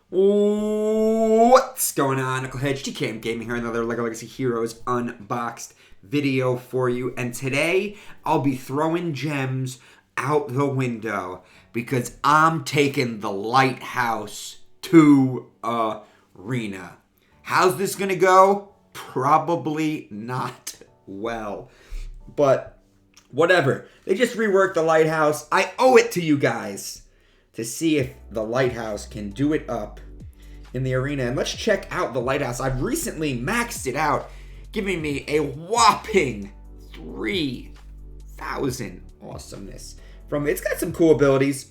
What's going on, Knuckleheads? GKM Gaming here, another LEGO Legacy Heroes Unboxed video for you. And today, I'll be throwing gems out the window because I'm taking the Lighthouse to Arena. How's this going to go? Probably not well. But whatever. They just reworked the Lighthouse. I owe it to you guys to see if the Lighthouse can do it up in the arena. And let's check out the Lighthouse. I've recently maxed it out, giving me a whopping 3,000 awesomeness from it. It's got some cool abilities.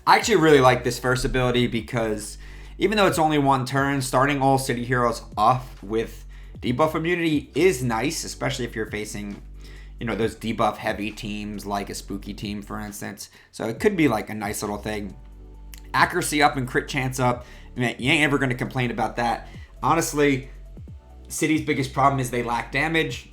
I actually really like this first ability because even though it's only one turn, starting all city heroes off with debuff immunity is nice, especially if you're facing, you know, those debuff heavy teams like a spooky team, for instance. So it could be like a nice little thing. Accuracy up and crit chance up. Man, you ain't ever going to complain about that. Honestly, City's biggest problem is they lack damage.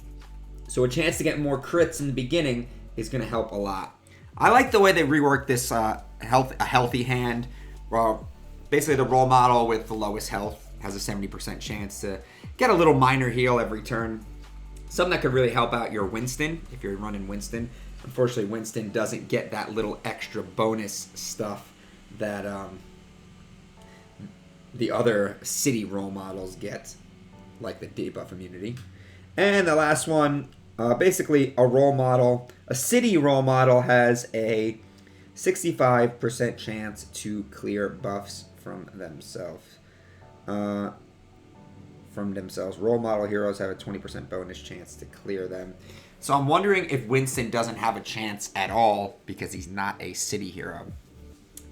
So a chance to get more crits in the beginning is going to help a lot. I like the way they reworked this a healthy hand. Well, basically the role model with the lowest health has a 70% chance to get a little minor heal every turn. Something that could really help out your Winston, if you're running Winston. Unfortunately, Winston doesn't get that little extra bonus stuff that the other city role models get, like the debuff immunity. And the last one, basically a role model, a city role model has a 65% chance to clear buffs from themselves. Role model heroes have a 20% bonus chance to clear them. So I'm wondering if Winston doesn't have a chance at all because he's not a city hero.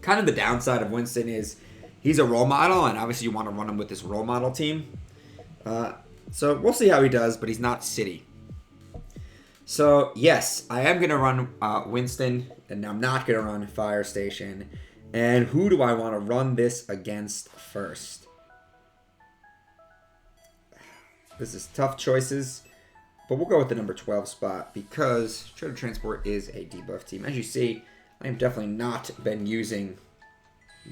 Kind of the downside of Winston is he's a role model, and obviously you want to run him with this role model team. So we'll see how he does, but he's not city. So yes, I am going to run Winston, and I'm not going to run Fire Station. And who do I want to run this against first? This is tough choices, but we'll go with the number 12 spot because Treasure Transport is a debuff team. As you see, I have definitely not been using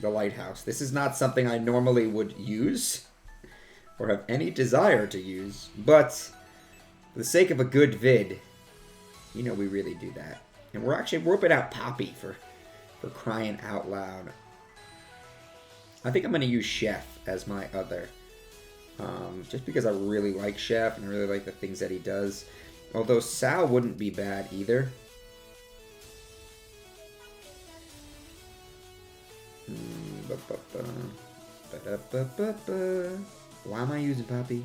the Lighthouse. This is not something I normally would use or have any desire to use, but for the sake of a good vid, you know we really do that. And we're actually whipping out Poppy for crying out loud. I think I'm going to use Chef as my other. Just because I really like Chef and I really like the things that he does. Although Sal wouldn't be bad either. Why am I using Poppy?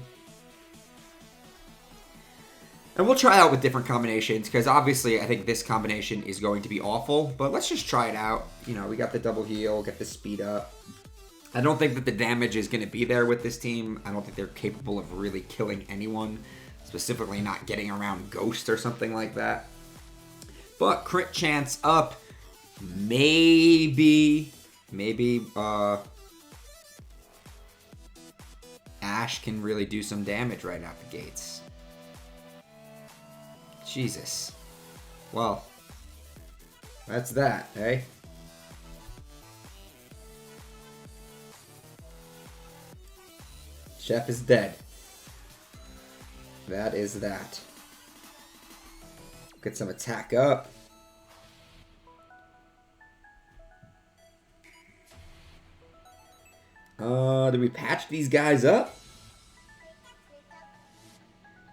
And we'll try out with different combinations because obviously I think this combination is going to be awful. But let's just try it out. You know, we got the double heal, get the speed up. I don't think that the damage is going to be there with this team. I don't think they're capable of really killing anyone, specifically not getting around Ghost or something like that. But crit chance up, maybe Ash can really do some damage right out the gates. Jesus. Well, that's that, eh? Chef is dead. That is that. Get some attack up. Did we patch these guys up?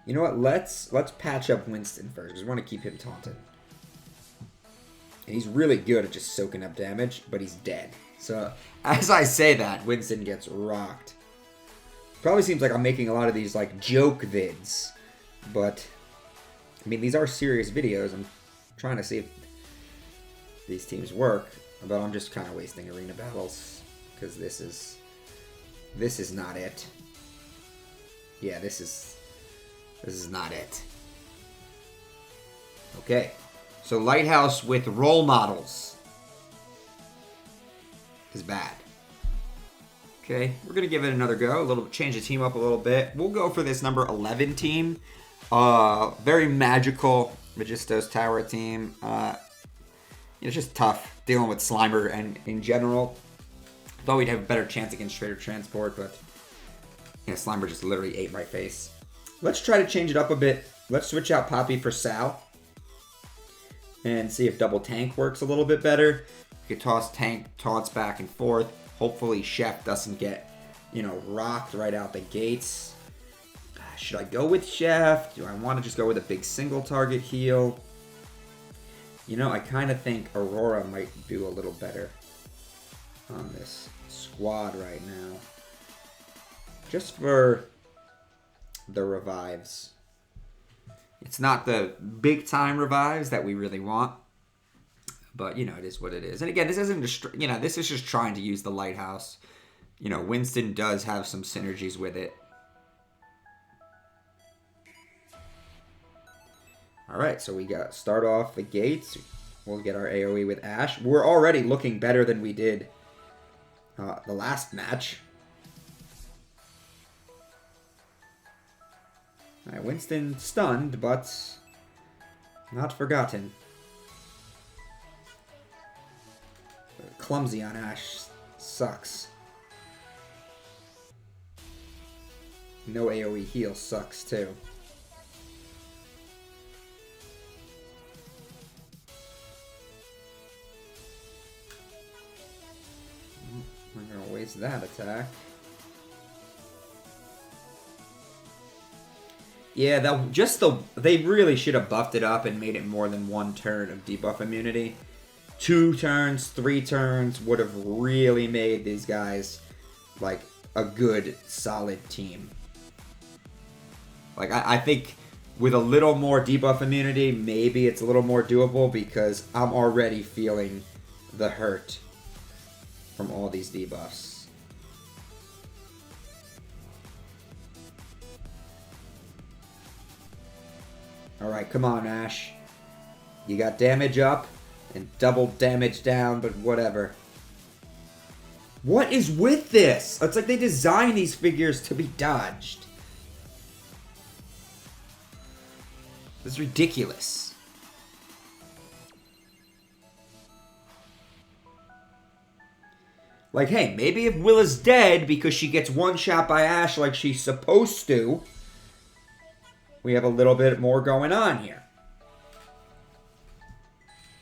You know what? Let's patch up Winston first because we want to keep him taunted. And he's really good at just soaking up damage, but he's dead. So as I say that, Winston gets rocked. Probably seems like I'm making a lot of these like joke vids, but I mean these are serious videos. I'm trying to see if these teams work, but I'm just kind of wasting arena battles because this is not it. Yeah, this is not it. Okay, so Lighthouse with role models is bad. Okay, we're going to give it another go. Change the team up a little bit. We'll go for this number 11 team. Very magical Magistos Tower team. It's just tough dealing with Slimer and in general. Thought we'd have a better chance against Trader Transport, but yeah, Slimer just literally ate my face. Let's try to change it up a bit. Let's switch out Poppy for Sal. And see if Double Tank works a little bit better. We could toss Tank, taunts back and forth. Hopefully Chef doesn't get, you know, rocked right out the gates. Should I go with Chef? Do I want to just go with a big single target heal? You know, I kind of think Aurora might do a little better on this squad right now. Just for the revives. It's not the big time revives that we really want. But, you know, it is what it is. And again, this isn't just, you know, this is just trying to use the Lighthouse. You know, Winston does have some synergies with it. Alright, so we got start off the gates. We'll get our AoE with Ash. We're already looking better than we did the last match. Alright, Winston stunned, but not forgotten. Clumsy on Ash sucks. No AoE heal sucks too. We're gonna waste that attack. Yeah, they really should have buffed it up and made it more than one turn of debuff immunity. 2 turns, 3 turns would have really made these guys like a good, solid team. Like I think with a little more debuff immunity, maybe it's a little more doable because I'm already feeling the hurt from all these debuffs. Alright, come on, Ash. You got damage up and double damage down, but whatever. What is with this? It's like they designed these figures to be dodged. It's ridiculous. Like, hey, maybe if Willa's dead because she gets one shot by Ash like she's supposed to, we have a little bit more going on here.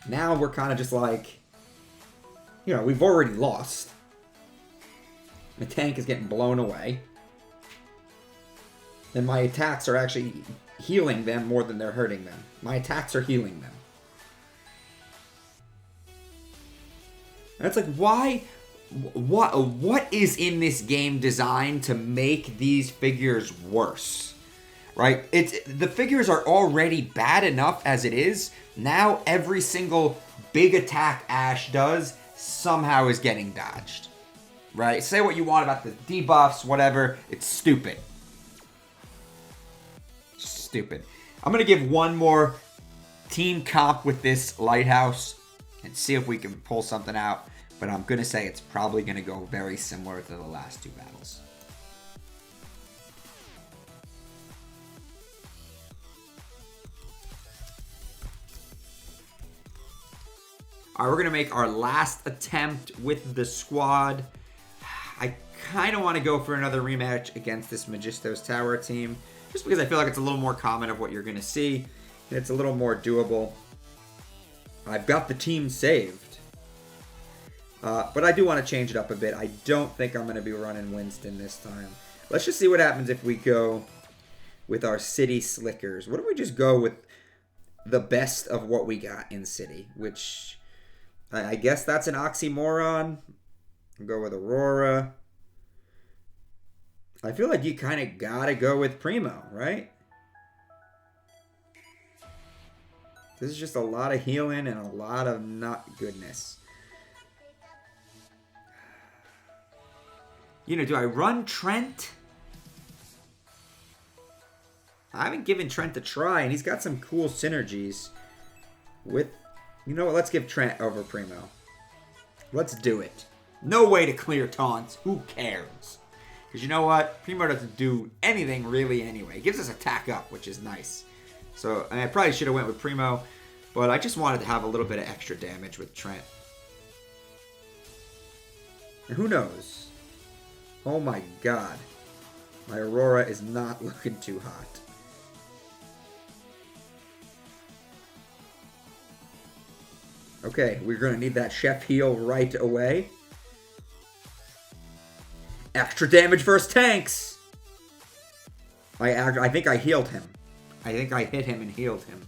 Now we're kind of just like, you know, we've already lost. The tank is getting blown away. And my attacks are actually healing them more than they're hurting them. My attacks are healing them. And it's like, why? What is in this game designed to make these figures worse? Right? The figures are already bad enough as it is. Now every single big attack Ash does somehow is getting dodged. Right? Say what you want about the debuffs, whatever. It's stupid. Stupid. I'm going to give one more team comp with this Lighthouse and see if we can pull something out. But I'm going to say it's probably going to go very similar to the last 2 battles. All right, we're going to make our last attempt with the squad. I kind of want to go for another rematch against this Magisto's Tower team, just because I feel like it's a little more common of what you're going to see, and it's a little more doable. I've got the team saved. But I do want to change it up a bit. I don't think I'm going to be running Winston this time. Let's just see what happens if we go with our City Slickers. What if we just go with the best of what we got in City? Which, I guess that's an oxymoron. I'll go with Aurora. I feel like you kind of got to go with Primo, right? This is just a lot of healing and a lot of not goodness. You know, do I run Trent? I haven't given Trent a try, and he's got some cool synergies with... You know what? Let's give Trent over Primo. Let's do it. No way to clear taunts. Who cares? Because you know what? Primo doesn't do anything really anyway. He gives us attack up, which is nice. So, I probably should have went with Primo, but I just wanted to have a little bit of extra damage with Trent. And who knows? Oh my god. My Aurora is not looking too hot. Okay, we're going to need that Chef heal right away. Extra damage versus tanks! I think I healed him. I think I hit him and healed him.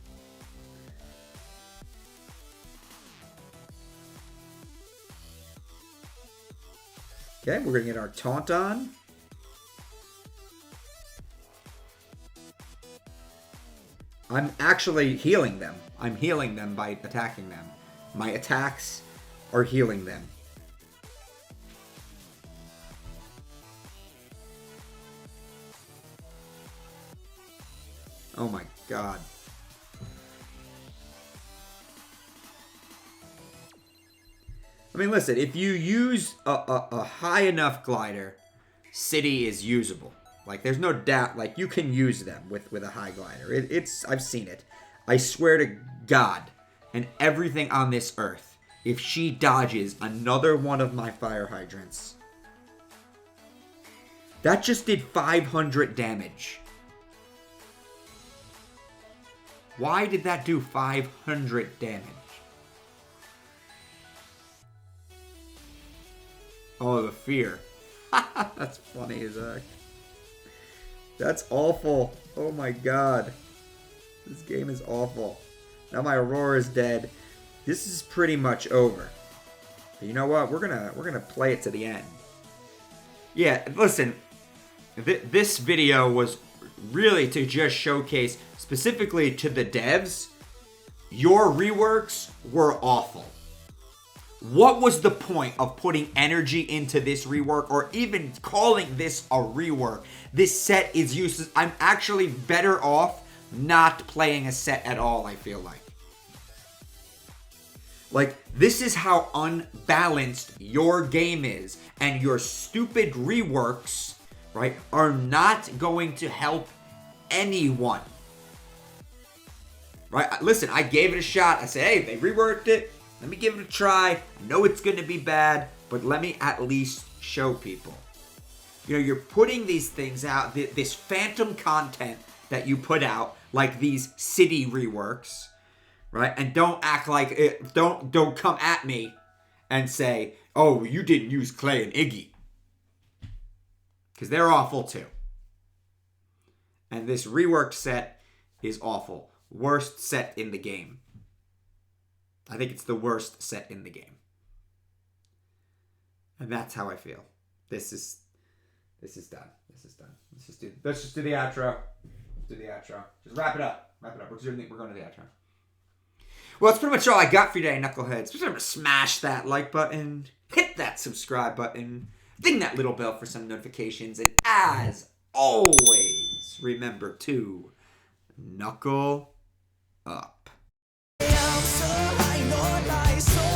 Okay, we're going to get our taunt on. I'm actually healing them. I'm healing them by attacking them. My attacks are healing them. Oh my god. I mean, listen, if you use a high enough glider, City is usable. Like, there's no doubt, like, you can use them with a high glider. I've seen it. I swear to God and everything on this earth, if she dodges another one of my fire hydrants, that just did 500 damage. Why did that do 500 damage? Oh, the fear. That's funny as heck. That's awful. Oh my god. This game is awful. Now my Aurora is dead. This is pretty much over. But you know what? We're gonna play it to the end. Yeah, listen. This video was really to just showcase, specifically to the devs, your reworks were awful. What was the point of putting energy into this rework or even calling this a rework? This set is useless. I'm actually better off not playing a set at all, I feel like. Like, this is how unbalanced your game is. And your stupid reworks, right, are not going to help anyone. Right? Listen, I gave it a shot. I said, hey, they reworked it. Let me give it a try. I know it's going to be bad, but let me at least show people. You know, you're putting these things out, this phantom content that you put out, like these City reworks, right? And don't act like it, don't come at me and say, oh, you didn't use Clay and Iggy. Because they're awful too. And this reworked set is awful. Worst set in the game. I think it's the worst set in the game. And that's how I feel. This is done. This is done. Let's just do the outro. Let's do the outro. Just wrap it up. We're going to the outro. Well, that's pretty much all I got for you today, Knuckleheads. Just remember to smash that like button, hit that subscribe button, ding that little bell for some notifications, and as always, remember to knuckle up. So